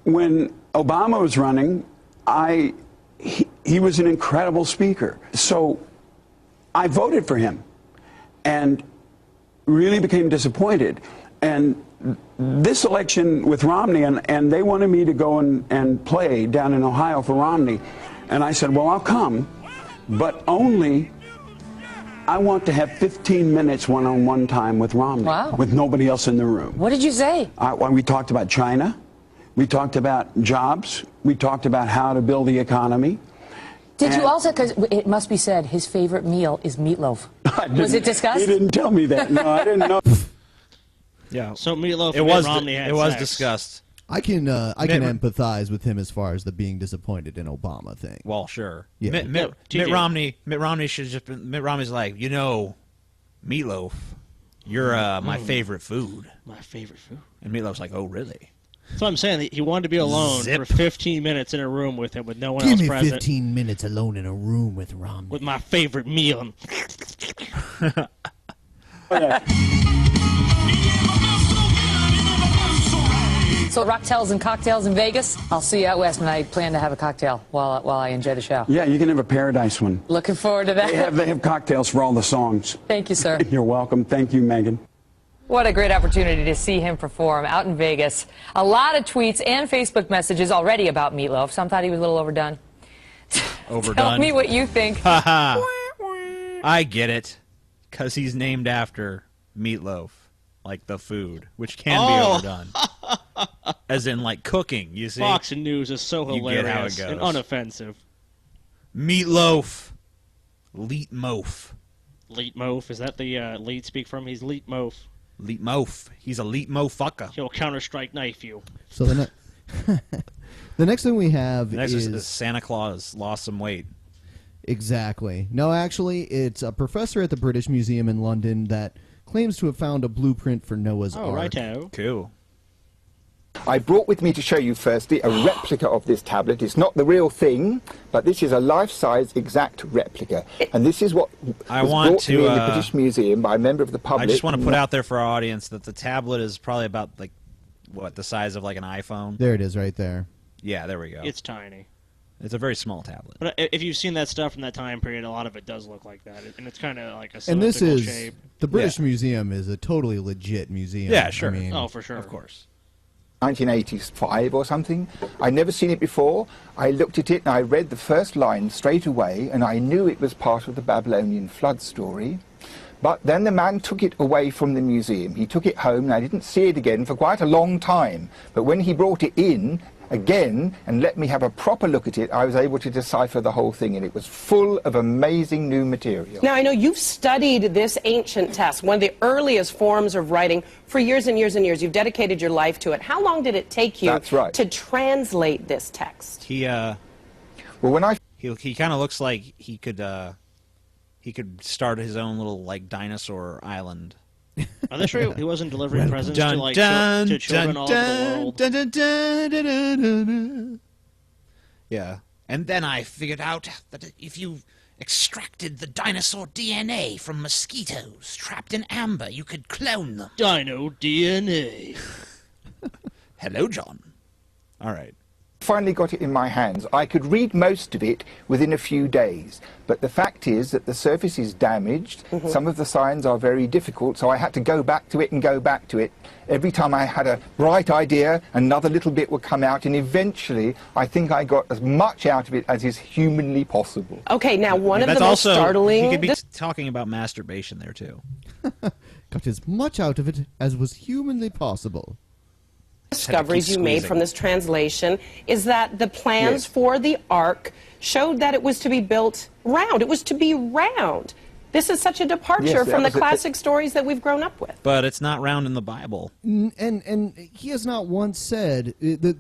when Obama was running, he was an incredible speaker. So I voted for him and really became disappointed. And this election with Romney, and they wanted me to go and play down in Ohio for Romney. And I said, well, I'll come, but only I want to have 15 minutes one-on-one time with Romney, with nobody else in the room. What did you say? We talked about China. We talked about jobs. We talked about how to build the economy. Did you also, because it must be said, his favorite meal is meatloaf. Was it discussed? He didn't tell me that. No, I didn't know. Yeah. So Meatloaf It and was Mitt Romney had it was sex. discussed. I can empathize with him as far as the being disappointed in Obama thing. Well, sure. Yeah. Mitt Romney should just been, Mitt Romney's like, Meatloaf, you're my favorite food. My favorite food. And Meatloaf's like, oh, really? That's what I'm saying. He wanted to be alone Zip. for 15 minutes in a room with him with no one Give else me present. 15 minutes alone in a room with Romney. With my favorite meal. So rocktails and cocktails in Vegas. I'll see you out west, and I plan to have a cocktail while I enjoy the show. Yeah, you can have a Paradise one. Looking forward to that. They have cocktails for all the songs. Thank you, sir. You're welcome. Thank you, Megan. What a great opportunity to see him perform out in Vegas. A lot of tweets and Facebook messages already about Meatloaf. Some thought he was a little overdone. Overdone. Tell me what you think. Haha. I get it. Because he's named after Meatloaf. Like the food, which can be overdone. As in, like, cooking, you see? Fox News is so You get how hilarious it and goes. unoffensive. Meatloaf. Leetmoaf. Leetmoaf, is that the lead speak from? He's Leetmoaf. Leetmoaf. He's a Leetmofucker. He'll Counter-Strike knife you. So the next thing we have Next is is Santa Claus lost some weight. Exactly. No, actually, it's a professor at the British Museum in London that claims to have found a blueprint for Noah's Ark. Righto. Cool. I brought with me to show you firstly a replica of this tablet. It's not the real thing, but this is a life-size exact replica. And this is what was brought to me in the British Museum by a member of the public. I just want to put out there for our audience that the tablet is probably about, like, what, the size of, like, an iPhone? There it is right there. Yeah, there we go. It's tiny. It's a very small tablet. But if you've seen that stuff from that time period, a lot of it does look like that. And it's kind of like a And this cylindrical is shape. the British Museum is a totally legit museum. Yeah, sure. I mean, Oh, for sure. Of course. 1985 or something. I'd never seen it before. I looked at it and I read the first line straight away, and I knew it was part of the Babylonian flood story. But then the man took it away from the museum. He took it home, and I didn't see it again for quite a long time. But when he brought it in again and let me have a proper look at it, I was able to decipher the whole thing, and it was full of amazing new material. Now, I know you've studied this ancient text, one of the earliest forms of writing, for years and years and years. You've dedicated your life to it. How long did it take you to translate this text? Well, when he kind of looks like he could start his own little like dinosaur island. Are they sure he wasn't delivering presents to like to children all over the world? Yeah, and then I figured out that if you extracted the dinosaur DNA from mosquitoes trapped in amber, you could clone them. Dino DNA. Hello, John. All right. Finally got it in my hands. I could read most of it within a few days, but the fact is that the surface is damaged. Some of the signs are very difficult, so I had to go back to it and go back to it. Every time I had a bright idea, another little bit would come out, and eventually I think I got as much out of it as is humanly possible. Okay, now one of the most startling... He could be talking about masturbation there, too. Got as much out of it as was humanly possible. Discoveries you made from this translation is that the plans for the ark showed that it was to be built round. It was to be round. This is such a departure from the classic stories that we've grown up with. But it's not round in the Bible. And he has not once said that.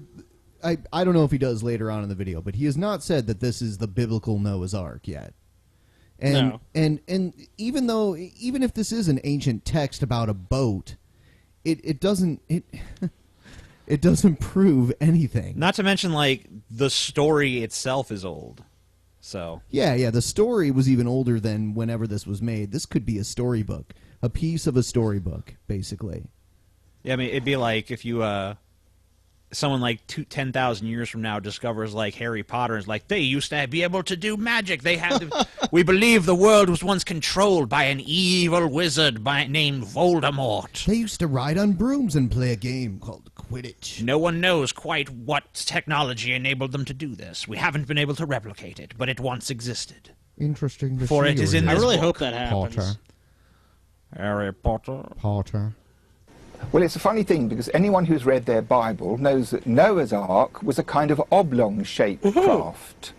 I don't know if he does later on in the video, but he has not said that this is the biblical Noah's Ark yet. And No. and even if this is an ancient text about a boat, it doesn't it doesn't prove anything. Not to mention, like, the story itself is old. So Yeah, the story was even older than whenever this was made. This could be a storybook, a piece of a storybook, basically. yeah, I mean, it'd be like if you someone like 10,000 years from now discovers like Harry Potter and is like, they used to be able to do magic. They had to, we believe the world was once controlled by an evil wizard named Voldemort. They used to ride on brooms and play a game called Quidditch. No one knows quite what technology enabled them to do this. We haven't been able to replicate it, but it once existed. Interesting to For see it is you in read. this I really book. hope that happens. Potter. Harry Potter. Well, it's a funny thing, because anyone who's read their Bible knows that Noah's Ark was a kind of oblong-shaped craft.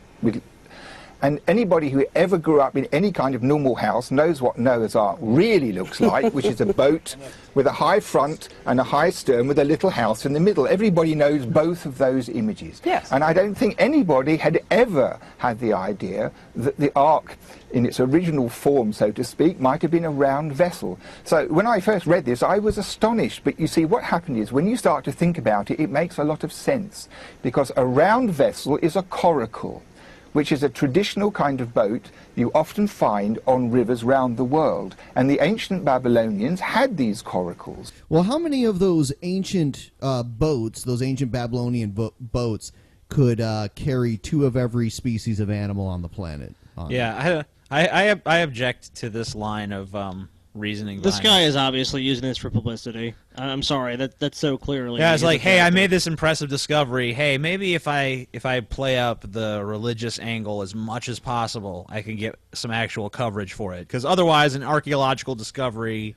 And anybody who ever grew up in any kind of normal house knows what Noah's Ark really looks like, which is a boat with a high front and a high stern with a little house in the middle. Everybody knows both of those images. Yes. And I don't think anybody had ever had the idea that the Ark, in its original form, so to speak, might have been a round vessel. So when I first read this, I was astonished. But you see, what happened is, when you start to think about it, it makes a lot of sense. Because a round vessel is a coracle, which is a traditional kind of boat you often find on rivers round the world. And the ancient Babylonians had these coracles. Well, how many of those ancient boats, those ancient Babylonian boats, could carry two of every species of animal on the planet? Yeah, I object to this line of reasoning. This behind guy it. is obviously using this for publicity. I'm sorry, that's so clearly. Yeah, it's like, hey, I made this impressive discovery. Hey, maybe if I play up the religious angle as much as possible, I can get some actual coverage for it. Because otherwise, an archaeological discovery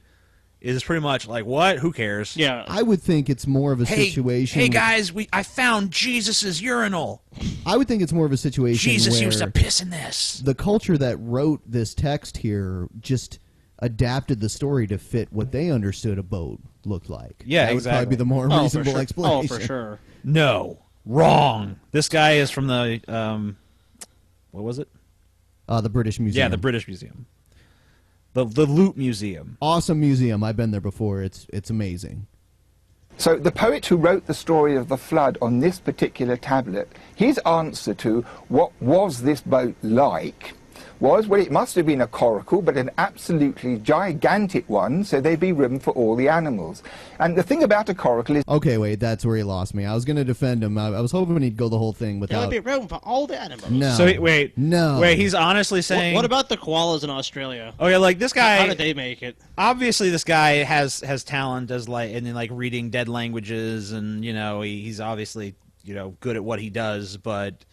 is pretty much like, what? Who cares? Yeah, I would think it's more of a situation. Hey guys, I found Jesus's urinal. I would think it's more of a situation Jesus where used to piss in this. The culture that wrote this text here just adapted the story to fit what they understood a boat looked like. Yeah, that would exactly. probably be the more reasonable explanation. Oh, for sure. No, wrong. This guy is from the what was it? The British Museum. Yeah, the British Museum. The Loot Museum. Awesome museum. I've been there before. It's amazing. So the poet who wrote the story of the flood on this particular tablet, his answer to what was this boat like was, well, it must have been a coracle, but an absolutely gigantic one, so there'd be room for all the animals. And the thing about a coracle is... Okay, wait, that's where he lost me. I was going to defend him. I was hoping he'd go the whole thing There without... would be room for all the animals. No. So wait, no. Wait, he's honestly saying... What about the koalas in Australia? Okay, like this guy... How did they make it? Obviously, this guy has talent as in reading dead languages, and he's obviously good at what he does. But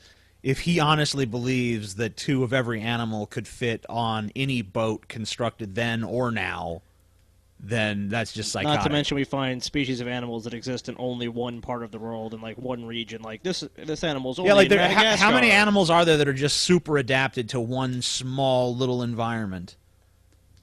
if he honestly believes that 2 of every animal could fit on any boat constructed then or now, then that's just psychotic. Not to mention we find species of animals that exist in only one part of the world, in one region. Like this animal's only in Madagascar. How many animals are there that are just super adapted to one small little environment?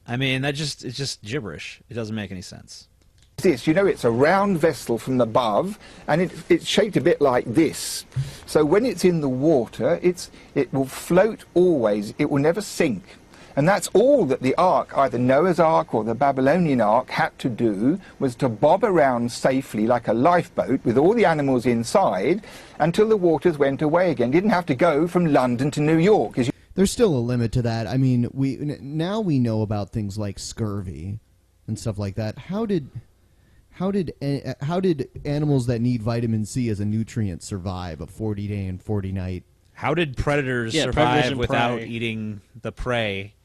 I mean, it's just gibberish. It doesn't make any sense. This, it's a round vessel from above, and it's shaped a bit like this. So when it's in the water, it will float always. It will never sink. And that's all that the Ark, either Noah's Ark or the Babylonian Ark, had to do, was to bob around safely like a lifeboat with all the animals inside until the waters went away again. Didn't have to go from London to New York. There's still a limit to that. I mean, now we know about things like scurvy and stuff like that. How did animals that need vitamin C as a nutrient survive a 40-day and 40-night? How did predators survive without eating the prey?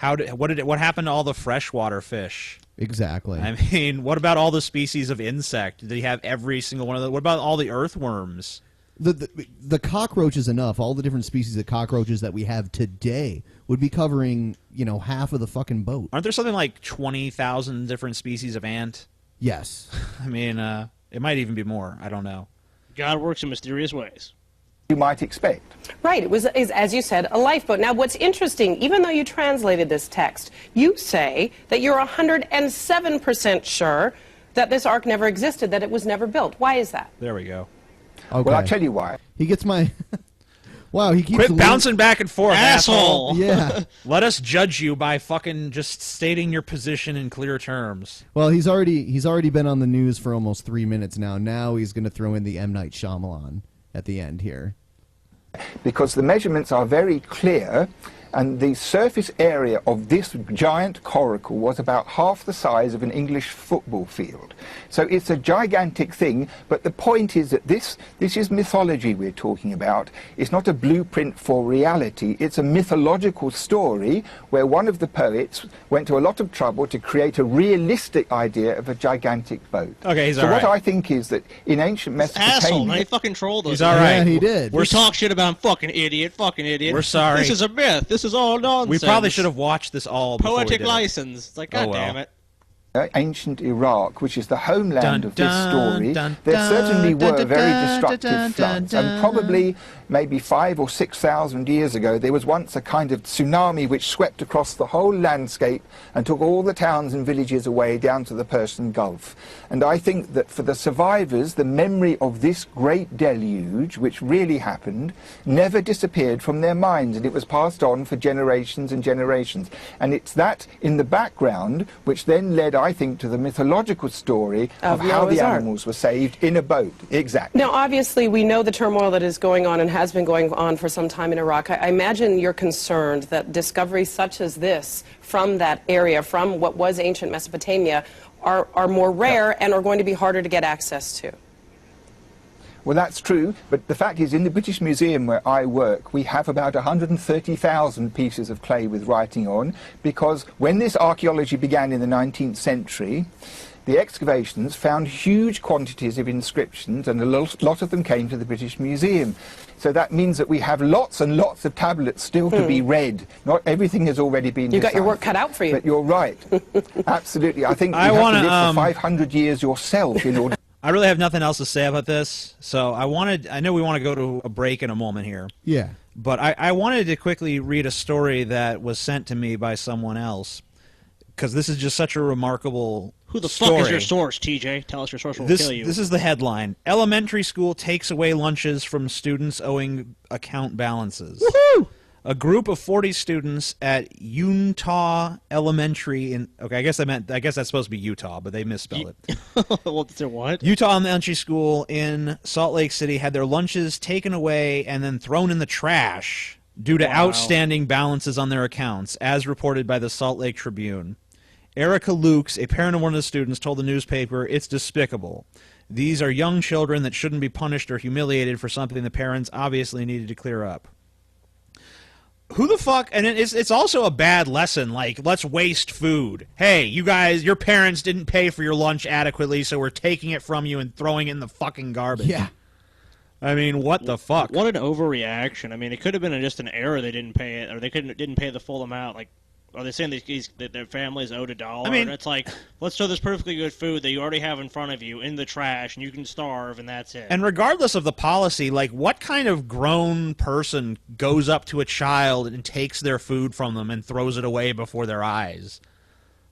What happened to all the freshwater fish? Exactly. I mean, what about all the species of insect? Did he have every single one of them? What about all the earthworms? The cockroaches enough. All the different species of cockroaches that we have today would be covering, half of the fucking boat. Aren't there something like 20,000 different species of ant? Yes. I mean, it might even be more. I don't know. God works in mysterious ways. You might expect. Right. It was, as you said, a lifeboat. Now, what's interesting, even though you translated this text, you say that you're 107% sure that this ark never existed, that it was never built. Why is that? There we go. Okay. Well, I'll tell you why. He gets my... Wow, he keeps... Quit bouncing back and forth, asshole! Yeah. Let us judge you by fucking just stating your position in clear terms. Well, he's already been on the news for almost 3 minutes now. Now he's going to throw in the M. Night Shyamalan at the end here. Because the measurements are very clear, and the surface area of this giant coracle was about half the size of an English football field. So it's a gigantic thing, but the point is that this is mythology we're talking about. It's not a blueprint for reality. It's a mythological story where one of the poets went to a lot of trouble to create a realistic idea of a gigantic boat. Okay, he's so all right. what I think is that in ancient Mesopotamia... Asshole, man, he fucking trolled us. He's all right. Yeah, he did. We talk shit about him, fucking idiot. We're sorry. This is a myth. This is all nonsense. We probably should have watched this all before we Poetic did it. license. It's like, God damn it. Ancient Iraq, which is the homeland of this story, there certainly were very destructive floods, and probably maybe 5,000 or 6,000 years ago there was once a kind of tsunami which swept across the whole landscape and took all the towns and villages away down to the Persian Gulf. And I think that for the survivors, the memory of this great deluge, which really happened, never disappeared from their minds, and it was passed on for generations and generations. And it's that in the background which then led, I think, to the mythological story of how the animals were saved in a boat. Exactly. Now, obviously, we know the turmoil that is going on and has been going on for some time in Iraq. I imagine you're concerned that discoveries such as this from that area, from what was ancient Mesopotamia, are more rare and are going to be harder to get access to. Well, that's true, but the fact is, in the British Museum where I work, we have about 130,000 pieces of clay with writing on, because when this archaeology began in the 19th century, the excavations found huge quantities of inscriptions, and a lot of them came to the British Museum. So that means that we have lots and lots of tablets still to be read. Not everything has already been You got your deciphered. work cut out for you. But you're right. Absolutely. I think you have to live for 500 years yourself in order... I really have nothing else to say about this, so I know we want to go to a break in a moment here. Yeah. But I wanted to quickly read a story that was sent to me by someone else, because this is just such a remarkable Who the story. fuck is your source, TJ? Tell us your source, we'll kill you. This is the headline. Elementary school takes away lunches from students owing account balances. Woohoo! A group of 40 students at Utah Elementary in... Okay, I guess that's supposed to be Utah, but they misspelled it. What? Utah Elementary School in Salt Lake City had their lunches taken away and then thrown in the trash due to outstanding balances on their accounts, as reported by the Salt Lake Tribune. Erica Lukes, a parent of one of the students, told the newspaper, "It's despicable. These are young children that shouldn't be punished or humiliated for something the parents obviously needed to clear up." Who the fuck? And it's also a bad lesson, like, let's waste food. Hey, you guys, your parents didn't pay for your lunch adequately, so we're taking it from you and throwing it in the fucking garbage. Yeah. I mean, what the fuck? What an overreaction. I mean, it could have been just an error they didn't pay it, or they didn't pay the full amount. Like, are they saying that their families owed $1? I mean, and it's like, let's throw this perfectly good food that you already have in front of you in the trash, and you can starve, and that's it. And regardless of the policy, like, what kind of grown person goes up to a child and takes their food from them and throws it away before their eyes?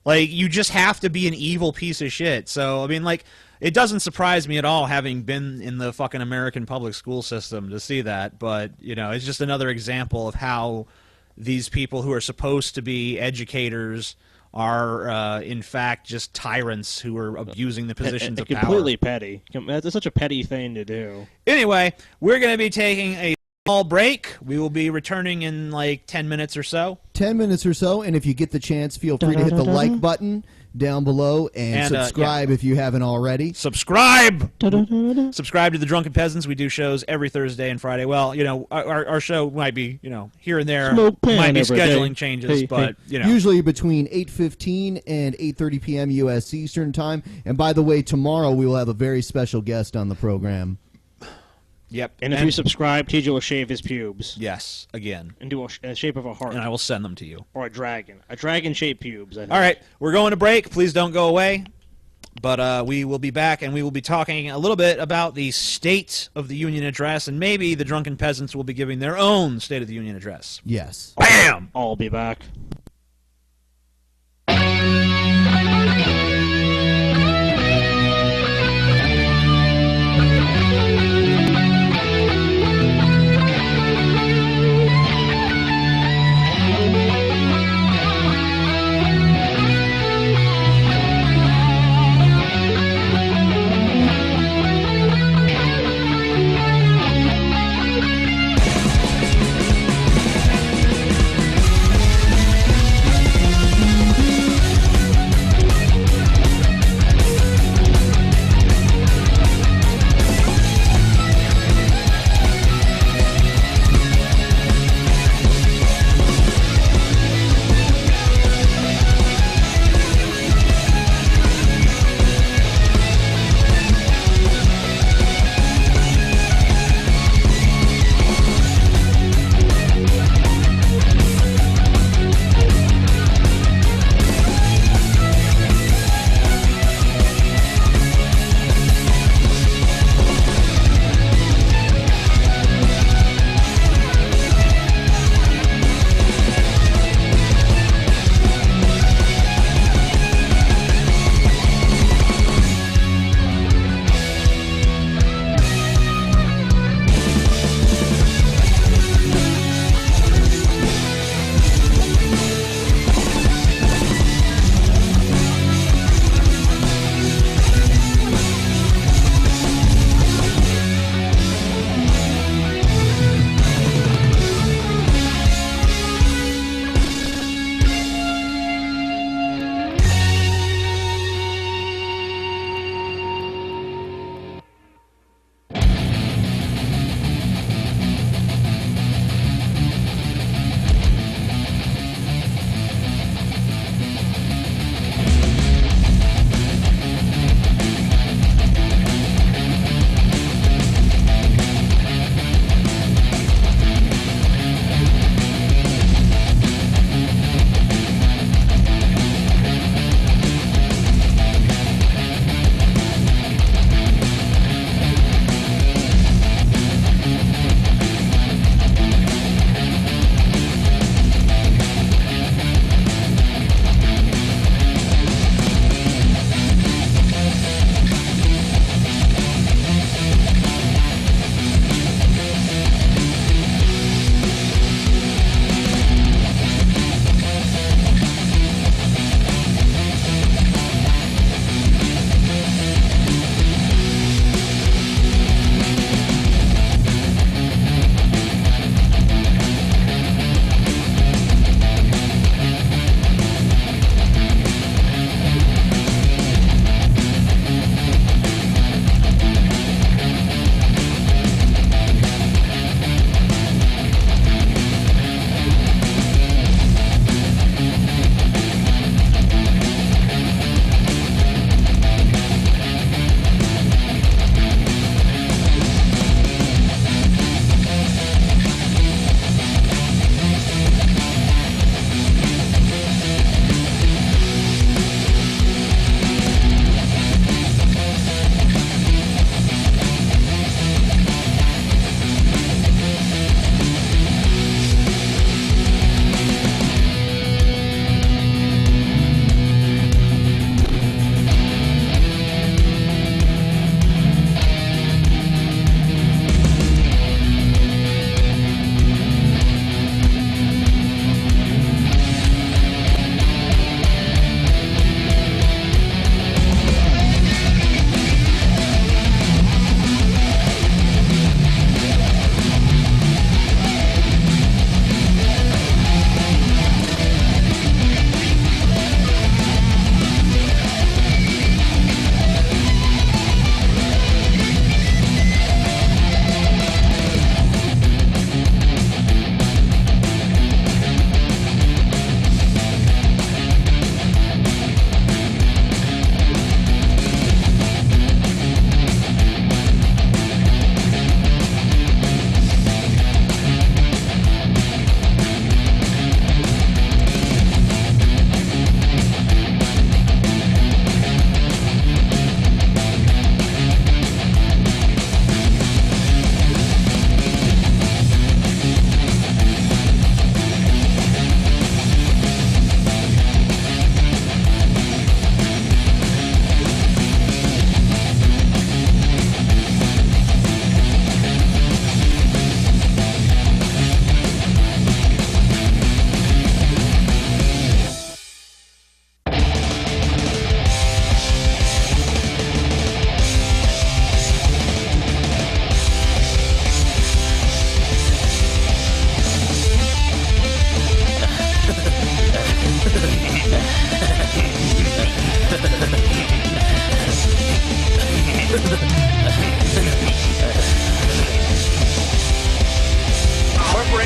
Like, you just have to be an evil piece of shit. So, I mean, like, it doesn't surprise me at all, having been in the fucking American public school system, to see that. But, you know, it's just another example of how these people who are supposed to be educators are, in fact, just tyrants who are abusing the positions of power. Completely petty. That's such a petty thing to do. Anyway, we're going to be taking a small break. We will be returning in like 10 minutes or so. 10 minutes or so, and if you get the chance, feel free to hit the like button down below and subscribe if you haven't already. Subscribe! Subscribe to the Drunken Peasants. We do shows every Thursday and Friday. Well, you know, our show might be, you know, here and there. Might be scheduling changes, but, you know. Usually between 8:15 and 8:30 p.m. U.S. Eastern Time. And by the way, tomorrow we will have a very special guest on the program. Yep. And if you subscribe, TJ will shave his pubes. Yes, again. And do a shape of a heart. And I will send them to you. Or a dragon. A dragon-shaped pubes, I think. All right, we're going to break. Please don't go away. But we will be back, and we will be talking a little bit about the State of the Union address, and maybe the Drunken Peasants will be giving their own State of the Union address. Yes. Bam! I'll be back.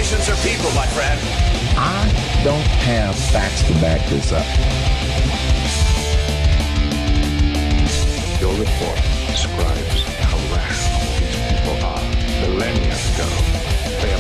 Corporations are people, my friend. I don't have facts to back this up. Your report describes how rational these people are millennia ago.